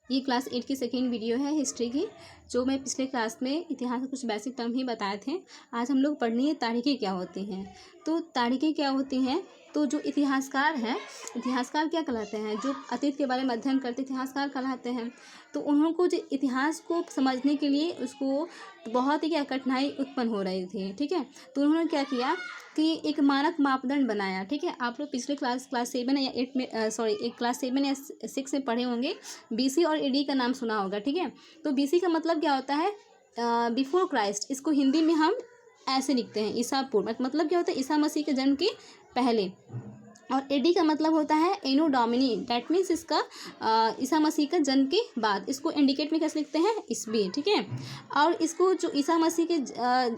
ये क्लास 8 की second video है हिस्ट्री की। जो मैं पिछले क्लास में इतिहास के कुछ बेसिक टर्म ही बताए थे। आज हम लोग पढ़नी है तारीखें क्या होती हैं। तो तारीखें क्या होती हैं, तो जो इतिहासकार हैं, इतिहासकार क्या कहलाते हैं, जो अतीत के बारे में अध्ययन करते इतिहासकार कहलाते हैं। तो उनको जो इतिहास को समझने के लिए उसको बहुत ही क्या कठिनाई उत्पन्न हो रही थी। ठीक है, तो उन्होंने क्या किया कि एक मानक मापदंड बनाया। ठीक है, आप लोग पिछले क्लास 7 या 8 में क्लास 7 या 6 में पढ़े होंगे। बीसी और एडी का नाम सुना होगा। ठीक है, तो बीसी का मतलब क्या होता है, बिफोर क्राइस्ट। इसको हिंदी में हम ऐसे लिखते हैं, ईसा पूर्व। मतलब क्या होता है, ईसा मसीह के जन्म के पहले। और एडी का मतलब होता है एनो डोमिनी, दैट मीन्स इसका ईसा मसीह का जन्म के बाद। इसको इंडिकेट में कैसे लिखते हैं, ईस्वी। ठीक है, और इसको जो ईसा मसीह के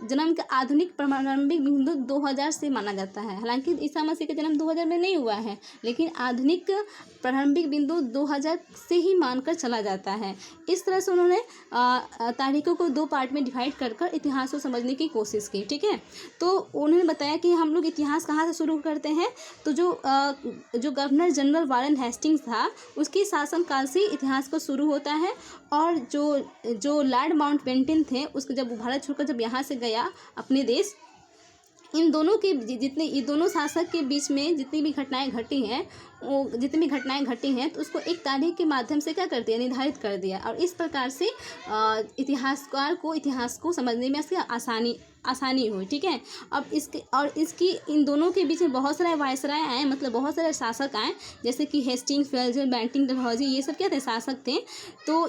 जन्म का आधुनिक प्रारंभिक बिंदु 2000 से माना जाता है। हालांकि ईसा मसीह का जन्म 2000 में नहीं हुआ है, लेकिन आधुनिक प्रारंभिक बिंदु 2000 से ही मानकर चला जाता है। इस तरह से उन्होंने तारीखों को 2 पार्ट में डिवाइड कर इतिहास को समझने की कोशिश की। ठीक है, तो उन्होंने बताया कि हम लोग इतिहास कहाँ से शुरू करते हैं। तो जो गवर्नर जनरल वारेन हेस्टिंग्स था, उसके शासनकाल से इतिहास को शुरू होता है। और जो लॉर्ड माउंटबेटन थे, उसको जब भारत छोड़कर जब यहाँ से गया अपने देश, इन दोनों के ये दोनों शासक के बीच में जितनी भी घटनाएं घटी हैं, तो उसको एक तारीख के माध्यम से क्या कर दिया, निर्धारित कर दिया। और इस प्रकार से इतिहासकार को इतिहास को समझने में आसानी हुई। ठीक है, अब इसकी इन दोनों के बीच में बहुत सारे वायसराय आए, मतलब बहुत सारे शासक आए, जैसे कि हेस्टिंग्स, वेल्जर, बेंटिंग, डलहौजी, ये सब क्या थे, शासक थे। तो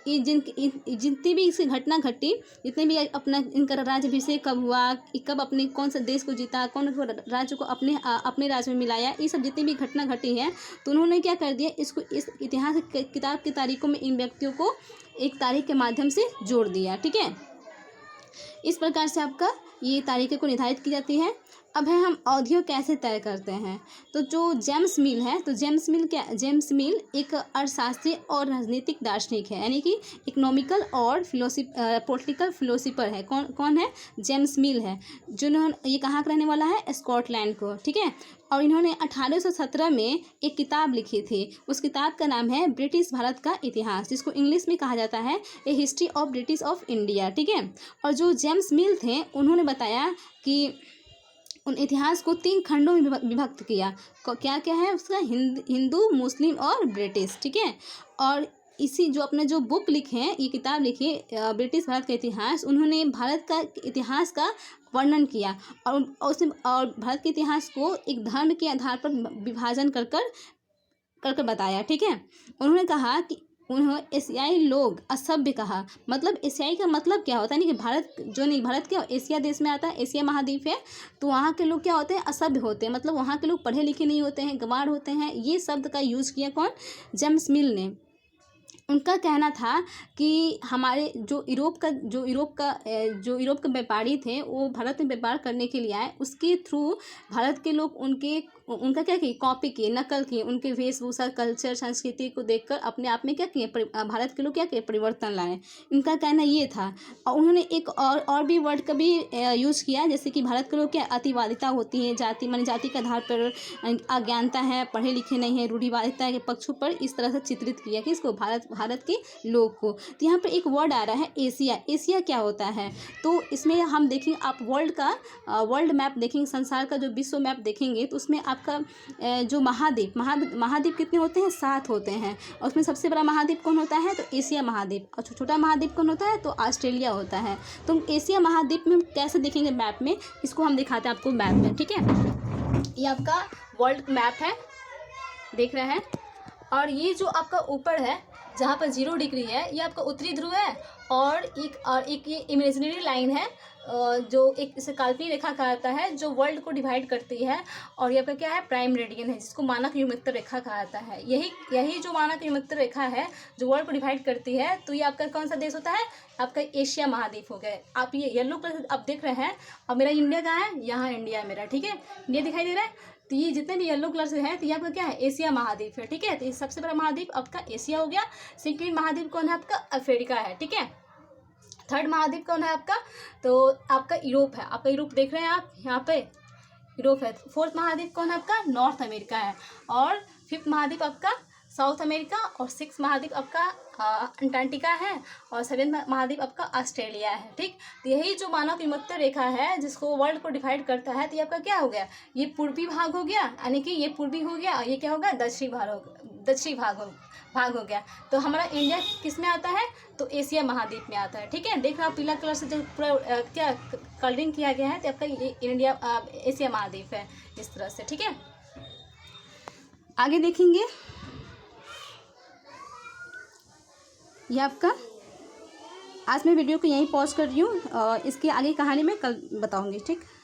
जितनी भी इसकी घटना घटी, जितने भी अपना इनका राज्याभिषेक कब हुआ, कब अपने कौन सा देश को जीता, कौन राज्य को अपने राज्य में मिलाया, ये सब जितनी भी घटना घटी है, तो उन्होंने क्या कर दिया, इसको इस इतिहास किताब की तारीखों में इन व्यक्तियों को एक तारीख के माध्यम से जोड़ दिया। ठीक है, इस प्रकार से आपका ये तारीखें को निर्धारित की जाती है। अब है हम अवधियों कैसे तय करते हैं। तो जो जेम्स मिल है, तो जेम्स मिल एक अर्थशास्त्री और राजनीतिक दार्शनिक है, यानी कि इकोनॉमिकल और पॉलिटिकल फिलोसोफर है। कौन है, जेम्स मिल है, जिन्होंने ये कहाँ का रहने वाला है, स्कॉटलैंड को। ठीक है, और इन्होंने 1817 में एक किताब लिखी थी। उस किताब का नाम है ब्रिटिश भारत का इतिहास, जिसको इंग्लिश में कहा जाता है a history of British of India. ठीक है, और जो जेम्स मिल थे, उन्होंने बताया कि उन इतिहास को 3 खंडों में विभक्त किया। क्या क्या है उसका, हिंदू, मुस्लिम और ब्रिटिश। ठीक है, और इसी जो अपने जो बुक लिखे हैं, ये किताब लिखी ब्रिटिश भारत का इतिहास, उन्होंने भारत का इतिहास का वर्णन किया और भारत के इतिहास को एक धर्म के आधार पर विभाजन कर बताया। ठीक है, उन्होंने कहा कि उन्होंने एशियाई लोग असभ्य कहा। मतलब एशियाई का मतलब क्या होता है, नहीं कि भारत क्या एशिया देश में आता है, एशिया महाद्वीप है, तो वहाँ के लोग क्या होते हैं, असभ्य होते हैं। मतलब वहाँ के लोग पढ़े लिखे नहीं होते हैं, गंवार होते हैं। ये शब्द का यूज़ किया कौन, जेम्स मिल ने। उनका कहना था कि हमारे जो यूरोप का व्यापारी थे, वो भारत में व्यापार करने के लिए आए, उसके थ्रू भारत के लोग उनका क्या किए, कॉपी किए, नकल किए, उनके वेशभूषा, कल्चर, संस्कृति को देखकर अपने आप में क्या किए, भारत के लोग क्या किए, परिवर्तन लाए। इनका कहना ये था। और उन्होंने एक और भी वर्ड का भी यूज़ किया, जैसे कि भारत के लोग क्या अतिवादिता होती है, जाति के आधार पर अज्ञानता है, पढ़े लिखे नहीं है, रूढ़िवादिता के पक्षों पर इस तरह से चित्रित किया कि इसको भारत के लोग को। तो यहाँ पे एक वर्ड आ रहा है एशिया। एशिया क्या होता है, तो इसमें हम देखेंगे, आप वर्ल्ड मैप देखेंगे, संसार का जो विश्व मैप देखेंगे, तो उसमें आपका जो महाद्वीप कितने होते हैं, 7 होते हैं। और उसमें सबसे बड़ा महाद्वीप कौन होता है, तो एशिया महाद्वीप। और छोटा महाद्वीप कौन होता है, तो ऑस्ट्रेलिया होता है। तो एशिया महाद्वीप में कैसे देखेंगे मैप में, इसको हम दिखाते हैं आपको मैप में। ठीक है, ये आपका वर्ल्ड मैप है, देख रहे हैं। और ये जो आपका ऊपर है, जहाँ पर 0 डिग्री है, ये आपका उत्तरी ध्रुव है। और एक ये इमेजिनरी लाइन है, जो एक इसे काल्पनिक रेखा कहा जाता है, जो वर्ल्ड को डिवाइड करती है। और ये आपका क्या है, प्राइम मेरिडियन है, जिसको मानक युग्मोत्तर रेखा कहा जाता है। यही जो मानक युग्मोत्तर रेखा है, जो वर्ल्ड को डिवाइड करती है, तो ये आपका कौन सा देश होता है, आपका एशिया महाद्वीप हो गया। आप ये येलो कलर आप देख रहे हैं, और मेरा इंडिया कहाँ है, यहाँ इंडिया है मेरा। ठीक है, इंडिया दिखाई दे रहा है। तो ये जितने भी येलो कलर से हैं, तो ये आपका क्या है, एशिया महाद्वीप है। ठीक है, तो ये सबसे बड़ा महाद्वीप आपका एशिया हो गया। सेकेंड महाद्वीप कौन है, आपका अफ्रीका है। ठीक है, थर्ड महाद्वीप कौन है आपका, तो आपका यूरोप है। आपका यूरोप देख रहे हैं आप, यहाँ पे यूरोप है। फोर्थ महाद्वीप कौन है आपका, नॉर्थ अमेरिका है। और फिफ्थ महाद्वीप आपका साउथ अमेरिका, और 6 महाद्वीप आपका अंटार्कटिका है, और 7 महाद्वीप आपका ऑस्ट्रेलिया है। ठीक, तो यही जो मानव विमुक्त रेखा है जिसको वर्ल्ड को डिवाइड करता है, तो ये आपका क्या हो गया, ये पूर्वी भाग हो गया, यानी कि ये पूर्वी हो गया, ये क्या होगा, दक्षिणी भाग हो गया। तो हमारा इंडिया किस में आता है, तो एशिया महाद्वीप में आता है। ठीक है, देख रहे हो पीला कलर से जो पूरा क्या कलरिंग किया गया है, तो आपका ये इंडिया एशिया महाद्वीप है इस तरह से। ठीक है, आगे देखेंगे, ये आपका आज मैं वीडियो को यहीं पॉज कर रही हूँ, इसकी आगे कहानी मैं कल बताऊँगी। ठीक।